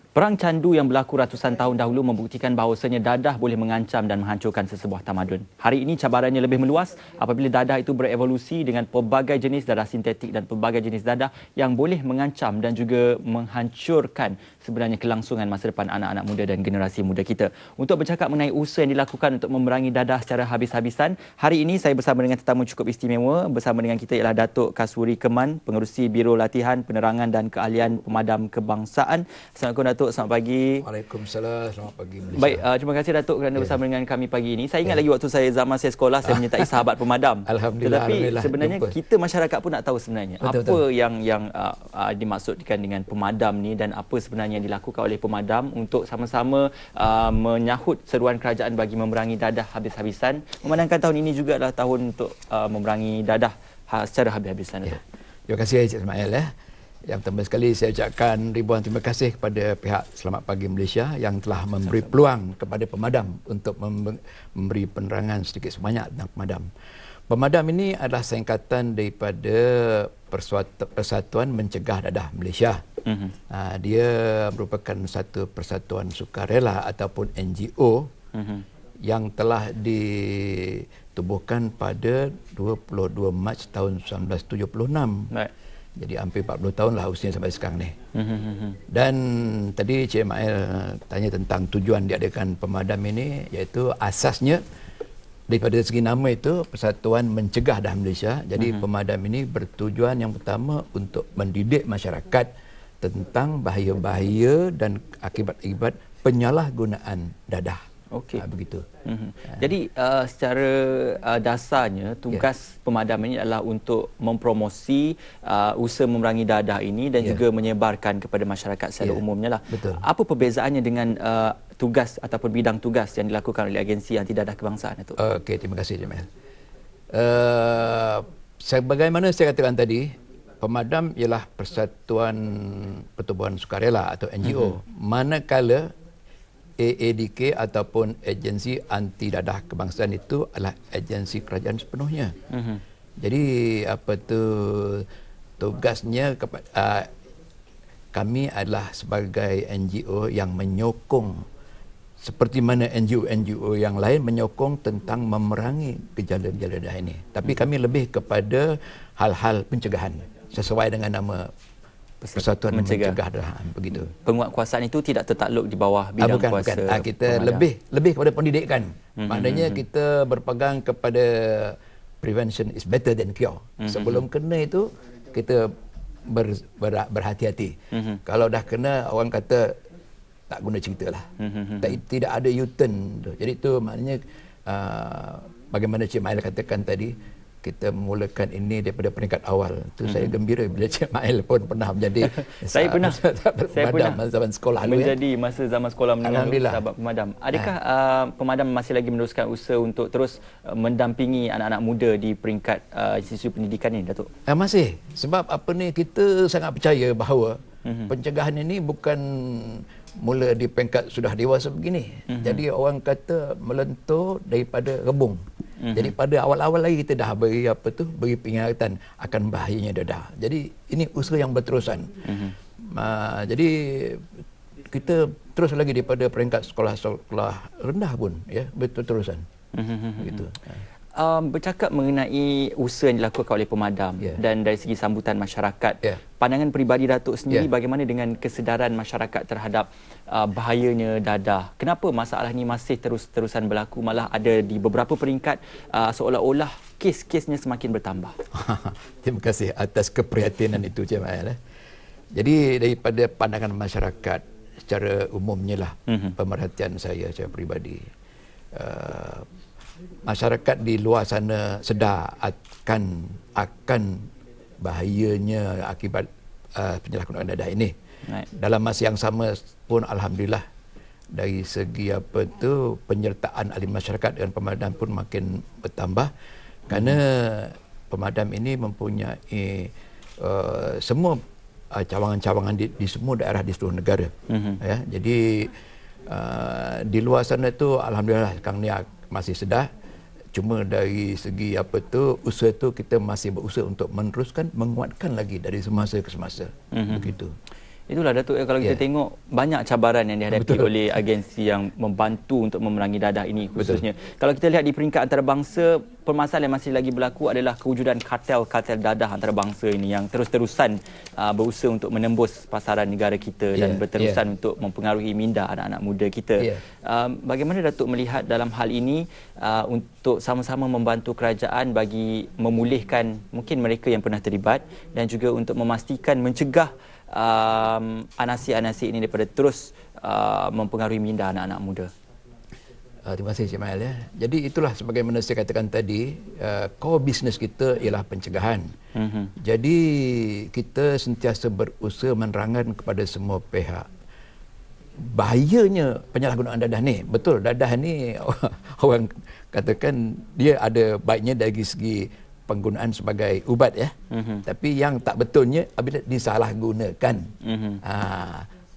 Perang candu yang berlaku ratusan tahun dahulu membuktikan bahawasanya dadah boleh mengancam dan menghancurkan sesebuah tamadun. Hari ini cabarannya lebih meluas apabila dadah itu berevolusi dengan pelbagai jenis dadah sintetik dan pelbagai jenis dadah yang boleh mengancam dan juga menghancurkan sebenarnya kelangsungan masa depan anak-anak muda dan generasi muda kita. Untuk bercakap mengenai usaha yang dilakukan untuk memerangi dadah secara habis-habisan, hari ini saya bersama dengan tetamu cukup istimewa. Bersama dengan kita ialah Datuk Kasuri Keman, Pengerusi Biro Latihan, Penerangan dan Keahlian Pemadam Kebangsaan. Assalamualaikum Datuk, selamat pagi. Waalaikumsalam, selamat pagi Malaysia. Baik, terima kasih Datuk kerana bersama dengan kami pagi ini. Saya ingat lagi waktu zaman saya sekolah, saya menyertai sahabat pemadam. Alhamdulillah. Tetapi Alhamdulillah, sebenarnya jumpa. kita masyarakat pun nak tahu sebenarnya apa yang dimaksudkan dengan pemadam ni dan apa sebenarnya yang dilakukan oleh pemadam untuk sama-sama menyahut seruan kerajaan bagi memerangi dadah habis-habisan. Memandangkan tahun ini juga adalah tahun untuk memerangi dadah secara habis-habisan. Ya. Terima kasih Encik Ismail. Yang pertama sekali saya ucapkan ribuan terima kasih kepada pihak Selamat Pagi Malaysia yang telah memberi peluang kepada pemadam untuk memberi penerangan sedikit sebanyak tentang pemadam. Pemadam ini adalah singkatan daripada Persatuan Mencegah Dadah Malaysia. Dia merupakan satu persatuan sukarela ataupun NGO yang telah ditubuhkan pada 22 Mac tahun 1976. Baik. Jadi hampir 40 tahun lah usia sampai sekarang ni. Dan tadi Cik Mail tanya tentang tujuan diadakan pemadam ini, iaitu asasnya daripada segi nama itu Persatuan Mencegah Dadah Malaysia. Jadi pemadam ini bertujuan yang pertama untuk mendidik masyarakat tentang bahaya-bahaya dan akibat-akibat penyalahgunaan dadah. Okey. Begitu. Jadi secara dasarnya tugas pemadam ini adalah untuk mempromosi usaha memerangi dadah ini dan juga menyebarkan kepada masyarakat secara umumnya lah. Betul. Apa perbezaannya dengan tugas ataupun bidang tugas yang dilakukan oleh agensi anti dadah kebangsaan itu? Okey, terima kasih Jamal. Sebagaimana saya katakan tadi, pemadam ialah Persatuan Pertubuhan Sukarela atau NGO. Manakala AADK ataupun Agensi Anti Dadah Kebangsaan itu adalah agensi kerajaan sepenuhnya. Jadi tugasnya kami adalah sebagai NGO yang menyokong seperti mana NGO-NGO yang lain menyokong tentang memerangi gejala-gejala dadah ini. Tapi kami lebih kepada hal-hal pencegahan sesuai dengan nama Persatuan Mencegah Dadah, begitu. Penguatkuasaan itu tidak tertakluk di bawah bidang kuasa. Bukan. Kita lebih kepada pendidikan. Maknanya kita berpegang kepada prevention is better than cure. Sebelum kena itu kita berhati-hati. Kalau dah kena, orang kata tak guna cerita lah. Tidak ada U-turn. Jadi itu maknanya bagaimana Cik Mail katakan tadi, kita memulakan ini daripada peringkat awal. Itu saya gembira bila Cik Mail pun pernah menjadi saya pernah zaman sekolah menjadi masa zaman sekolah menengah sahabat pemadam. Adakah pemadam masih lagi meneruskan usaha untuk terus mendampingi anak-anak muda di peringkat institusi pendidikan ini, Datuk? Masih. Sebab kita sangat percaya bahawa pencegahan ini bukan mula di peringkat sudah dewasa begini. Jadi orang kata melentur daripada rebung. Jadi pada awal-awal lagi kita dah beri beri peringatan akan bahayanya dadah. Jadi ini usaha yang berterusan. Jadi kita terus lagi daripada peringkat sekolah-sekolah rendah pun berterusan. Begitu. Bercakap mengenai usaha yang dilakukan oleh pemadam dan dari segi sambutan masyarakat, pandangan peribadi Datuk sendiri bagaimana dengan kesedaran masyarakat terhadap bahayanya dadah? Kenapa masalah ini masih terus-terusan berlaku, malah ada di beberapa peringkat seolah-olah kes-kesnya semakin bertambah? Terima kasih atas keprihatinan itu, Cik Mail. Jadi daripada pandangan masyarakat secara umumnya lah, pemerhatian saya secara peribadi, masyarakat di luar sana sedar akan bahayanya akibat penyalahgunaan dadah ini. Dalam masa yang sama pun alhamdulillah dari segi penyertaan ahli masyarakat dan pemadam pun makin bertambah, kerana pemadam ini mempunyai semua cawangan-cawangan di semua daerah di seluruh negara. Jadi di luar sana tu alhamdulillah sekarang ni masih sedar. Cuma dari segi usaha tu kita masih berusaha untuk meneruskan, menguatkan lagi dari semasa ke semasa. Begitu. Itulah Datuk, kalau kita tengok banyak cabaran yang dihadapi oleh agensi yang membantu untuk memerangi dadah ini khususnya. Kalau kita lihat di peringkat antarabangsa, permasalahan yang masih lagi berlaku adalah kewujudan kartel-kartel dadah antarabangsa ini yang terus-terusan berusaha untuk menembus pasaran negara kita dan berterusan untuk mempengaruhi minda anak-anak muda kita. Bagaimana Datuk melihat dalam hal ini untuk sama-sama membantu kerajaan bagi memulihkan mungkin mereka yang pernah terlibat dan juga untuk memastikan mencegah anasi-anasi ini daripada terus mempengaruhi minda anak-anak muda? Terima kasih Cik Mail ya. Jadi itulah sebagaimana saya katakan tadi, core business kita ialah pencegahan. Jadi kita sentiasa berusaha menerangkan kepada semua pihak bahayanya penyalahgunaan dadah ni. Betul, dadah ni orang katakan dia ada baiknya dari segi penggunaan sebagai ubat ya. Tapi yang tak betulnya apabila disalahgunakan.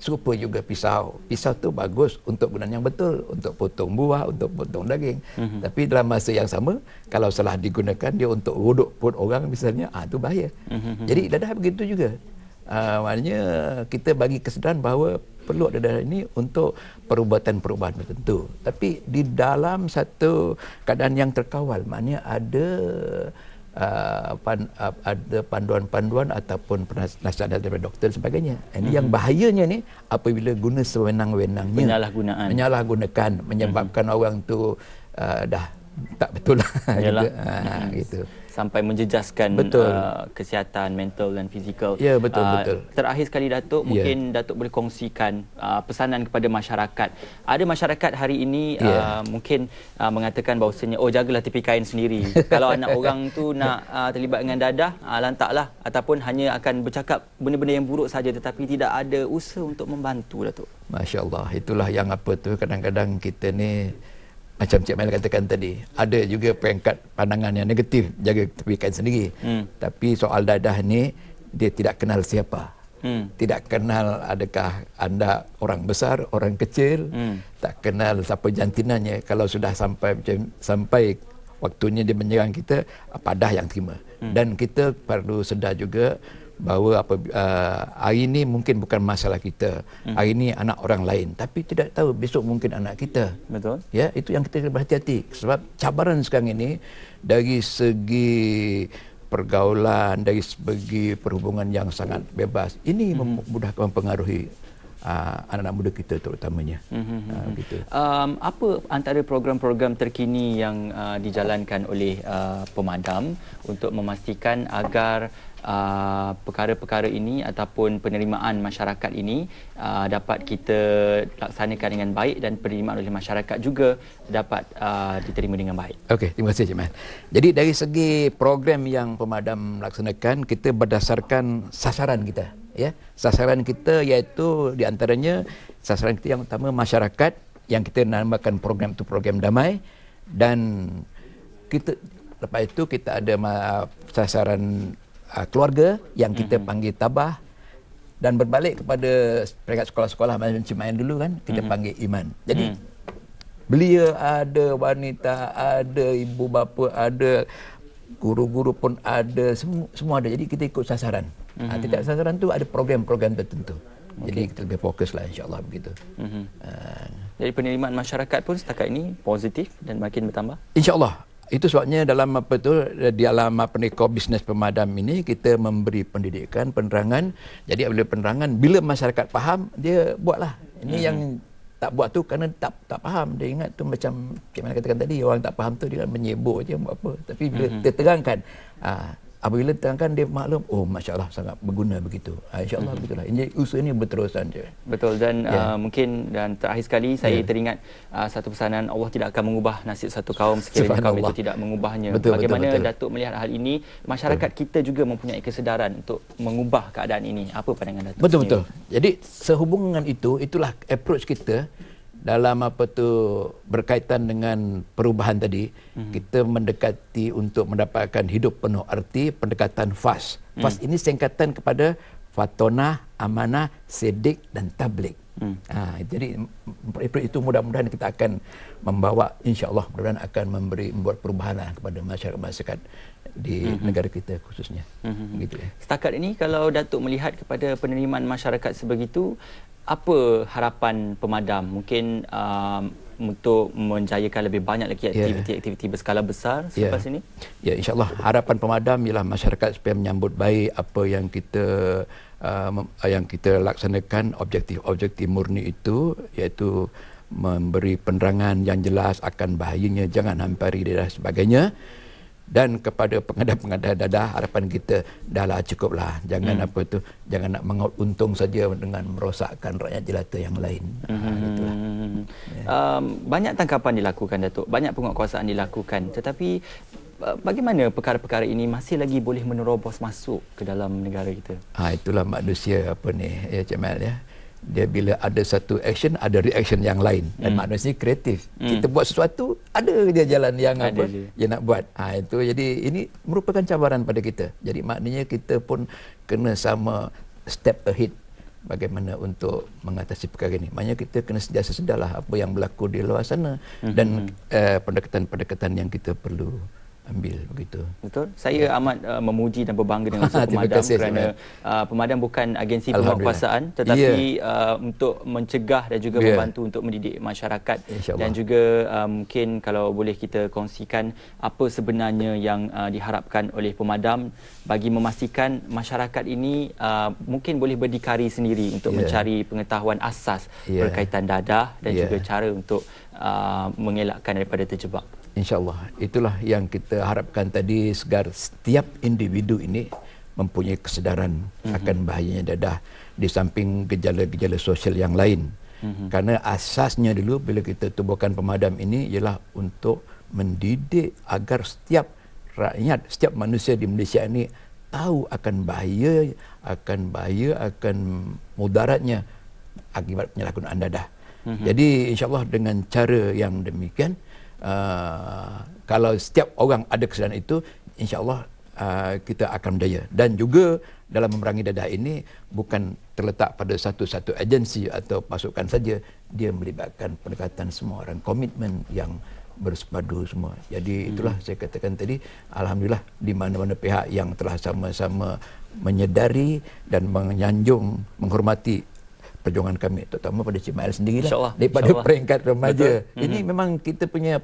Serupa juga pisau. Pisau tu bagus untuk gunaan yang betul, untuk potong buah, untuk potong daging. Tapi dalam masa yang sama, kalau salah digunakan dia untuk rodok perut orang misalnya, tu bahaya. Jadi dadah begitu juga. Maknanya kita bagi kesedaran bahawa perlu ada dadah ini untuk perubatan-perubatan tertentu. Tapi di dalam satu keadaan yang terkawal, maknanya ada panduan-panduan ataupun nasihat daripada doktor dan sebagainya. Ini yang bahayanya ni apabila guna sewenang-wenangnya, menyalahgunakan, menyebabkan orang tu dah tak betul lah. Gitu. Sampai menjejaskan kesihatan mental dan fizikal. Ya, betul. Terakhir sekali Datuk, mungkin Datuk boleh kongsikan pesanan kepada masyarakat. Ada masyarakat hari ini mungkin mengatakan bahawasanya jagalah tepi kain sendiri. Kalau anak orang tu nak terlibat dengan dadah, lantaklah, ataupun hanya akan bercakap benda-benda yang buruk saja tetapi tidak ada usaha untuk membantu Datuk. Masya-Allah, itulah yang kadang-kadang kita ni macam Cik Mail katakan tadi, ada juga peringkat pandangan yang negatif, jaga tepi kain sendiri. Tapi soal dadah ni, dia tidak kenal siapa. Tidak kenal adakah anda orang besar, orang kecil, tak kenal siapa jantinanya. Kalau sudah sampai waktunya dia menyerang kita, padah yang terima. Dan kita perlu sedar juga bahawa hari ini mungkin bukan masalah kita, hari ini anak orang lain, tapi tidak tahu besok mungkin anak kita. Betul. Ya, itu yang kita berhati-hati. Sebab cabaran sekarang ini dari segi pergaulan, dari segi perhubungan yang sangat bebas, ini mempengaruhi anak-anak muda kita terutamanya. Gitu. Apa antara program-program terkini yang dijalankan oleh pemadam untuk memastikan agar perkara-perkara ini ataupun penerimaan masyarakat ini dapat kita laksanakan dengan baik dan penerimaan oleh masyarakat juga dapat diterima dengan baik? Okey, terima kasih Cik Mail. Jadi dari segi program yang pemadam laksanakan, kita berdasarkan sasaran kita. Ya, sasaran kita iaitu di antaranya sasaran kita yang utama masyarakat, yang kita namakan program itu program damai, dan kita lepas itu kita ada sasaran keluarga yang kita panggil tabah, dan berbalik kepada peringkat sekolah-sekolah macam Cik Mail dulu kan, kita panggil iman. Jadi belia ada, wanita ada, ibu bapa ada, guru-guru pun ada, semua ada. Jadi kita ikut sasaran. Tidak sasaran tu ada program-program tertentu. Jadi kita lebih fokus lah, insya-Allah begitu. Jadi penerimaan masyarakat pun setakat ini positif dan makin bertambah. Insya-Allah. Itu sebabnya dalam di dalam core bisnes pemadam ini kita memberi pendidikan, penerangan. Jadi apabila penerangan, bila masyarakat faham, dia buatlah. Ini yang tak buat tu kerana tak faham. Dia ingat tu macam Cik Mail katakan tadi, orang tak faham tu dia kan menyebut je, buat apa. Tapi bila kita terangkan, apabila terangkan dia maklum, masya-Allah sangat berguna begitu. Insya-Allah begitulah. Ini usaha ini berterusan je. Betul, dan mungkin dan terakhir sekali saya teringat satu pesanan, Allah tidak akan mengubah nasib satu kaum sekiranya kaum itu tidak mengubahnya. Bagaimana Datuk melihat hal ini? Masyarakat kita juga mempunyai kesedaran untuk mengubah keadaan ini. Apa pandangan Datuk? Betul. Jadi sehubungan itulah approach kita dalam berkaitan dengan perubahan tadi. Kita mendekati untuk mendapatkan hidup penuh arti, pendekatan FAS. FAS ini singkatan kepada Fatonah, Amanah, Sedik dan Tabligh. Jadi itu mudah-mudahan kita akan membawa, insya-Allah mudah-mudahan akan membuat perubahan kepada masyarakat di negara kita khususnya. Gitu ya. Setakat ini kalau Datuk melihat kepada penerimaan masyarakat sebegitu, apa harapan pemadam? Mungkin untuk menjayakan lebih banyak lagi aktiviti-aktiviti berskala besar selepas ini? Ya, insyaAllah harapan pemadam ialah masyarakat supaya menyambut baik apa yang kita laksanakan, objektif murni itu, iaitu memberi penerangan yang jelas akan bahayanya jangan hampiri dan sebagainya. Dan kepada pengadaan dadah, harapan kita dahlah cukuplah, jangan jangan nak mengaut untung saja dengan merosakkan rakyat jelata yang lain. Gitulah. Banyak tangkapan dilakukan, Datuk, banyak penguatkuasaan dilakukan, tetapi bagaimana perkara-perkara ini masih lagi boleh menerobos masuk ke dalam negara kita? Itulah manusia ya Cik Mal ya. Dia bila ada satu action, ada reaction yang lain. Dan manusia kreatif. Kita buat sesuatu, ada dia jalan yang dia nak buat. Itu jadi ini merupakan cabaran pada kita. Jadi maknanya kita pun kena sama step ahead bagaimana untuk mengatasi perkara ini. Maknanya kita kena sentiasa sedarlah apa yang berlaku di luar sana dan pendekatan-pendekatan yang kita perlu ambil begitu. Betul. Saya amat memuji dan berbangga dengan usaha pemadam kerana pemadam bukan agensi penguatkuasaan tetapi untuk mencegah dan juga membantu untuk mendidik masyarakat. Dan juga mungkin kalau boleh kita kongsikan apa sebenarnya yang diharapkan oleh pemadam bagi memastikan masyarakat ini mungkin boleh berdikari sendiri untuk mencari pengetahuan asas berkaitan dadah dan juga cara untuk mengelakkan daripada terjebak. InsyaAllah, itulah yang kita harapkan tadi, segar setiap individu ini mempunyai kesedaran akan bahayanya dadah di samping gejala-gejala sosial yang lain. Karena asasnya dulu bila kita tubuhkan pemadam ini ialah untuk mendidik agar setiap rakyat, setiap manusia di Malaysia ini tahu akan bahaya, akan mudaratnya akibat penyalahgunaan dadah. Jadi insyaAllah dengan cara yang demikian, kalau setiap orang ada kesedaran itu, insyaAllah kita akan berjaya. Dan juga dalam memerangi dadah ini bukan terletak pada satu-satu agensi atau pasukan saja, dia melibatkan pendekatan semua orang, komitmen yang bersepadu semua. Jadi itulah saya katakan tadi, alhamdulillah di mana-mana pihak yang telah sama-sama menyedari dan menyanjung, menghormati perjuangan kami, terutama pada Cik Mail sendirilah, daripada peringkat remaja. Ini memang kita punya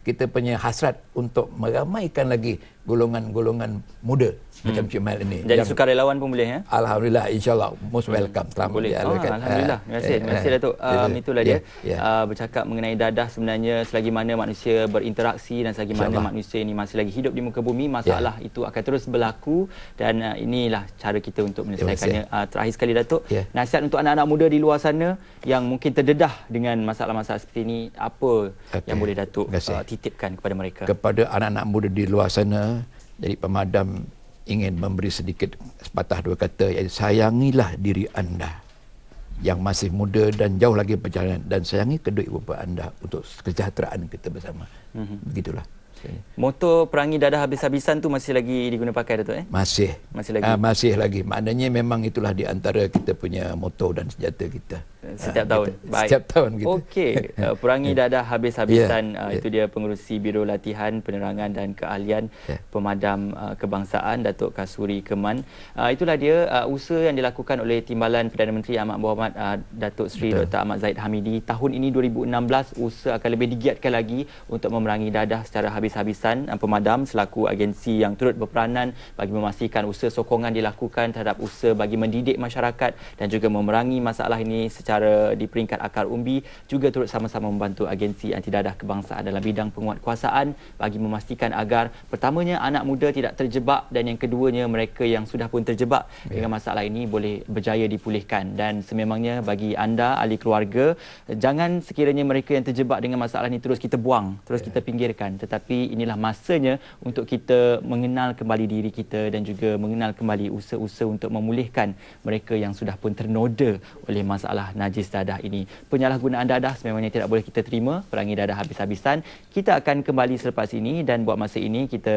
kita punya hasrat untuk meramaikan lagi golongan-golongan muda macam Cik Mail ini. Jadi sukarelawan pun boleh ya? Alhamdulillah, insyaAllah most welcome. Boleh. Alhamdulillah. Terima kasih Datuk. Itulah dia bercakap mengenai dadah. Sebenarnya selagi mana manusia berinteraksi dan selagi mana manusia ini masih lagi hidup di muka bumi, masalah itu akan terus berlaku dan inilah cara kita untuk menyelesaikannya. Terakhir sekali Datuk, nasihat untuk anak-anak muda di luar sana yang mungkin terdedah dengan masalah-masalah seperti ini, apa yang boleh Datuk titipkan kepada mereka? Kepada anak-anak muda di luar sana, jadi pemadam ingin memberi sedikit sepatah dua kata, iaitu sayangilah diri anda yang masih muda dan jauh lagi perjalanan, dan sayangi kedua ibu bapa anda untuk kesejahteraan kita bersama. Begitulah. Moto perangi dadah habis-habisan tu masih lagi diguna pakai Datuk Masih lagi. Masih lagi. Maknanya memang itulah di antara kita punya moto dan senjata kita. Setiap tahun. Baik. Setiap tahun kita. Okey, perangi dadah habis-habisan. Itu dia pengerusi Biro Latihan Penerangan dan Keahlian Pemadam Kebangsaan Datuk Kasuri Keman. Itulah dia usaha yang dilakukan oleh Timbalan Perdana Menteri Amat Berhormat Datuk Seri Dr. Ahmad Zahid Hamidi. Tahun ini 2016 usaha akan lebih digiatkan lagi untuk memerangi dadah secara habis-habisan. Pemadam selaku agensi yang turut berperanan bagi memastikan usaha sokongan dilakukan terhadap usaha bagi mendidik masyarakat dan juga memerangi masalah ini secara di peringkat akar umbi, juga turut sama-sama membantu agensi anti dadah kebangsaan dalam bidang penguatkuasaan bagi memastikan agar pertamanya anak muda tidak terjebak dan yang keduanya mereka yang sudah pun terjebak dengan masalah ini boleh berjaya dipulihkan. Dan sememangnya bagi anda ahli keluarga, jangan sekiranya mereka yang terjebak dengan masalah ini terus kita buang, terus kita pinggirkan, tetapi inilah masanya untuk kita mengenal kembali diri kita dan juga mengenal kembali usaha-usaha untuk memulihkan mereka yang sudah pun ternoda oleh masalah najis dadah ini. Penyalahgunaan dadah sememangnya tidak boleh kita terima. Perangi dadah habis-habisan. Kita akan kembali selepas ini dan buat masa ini kita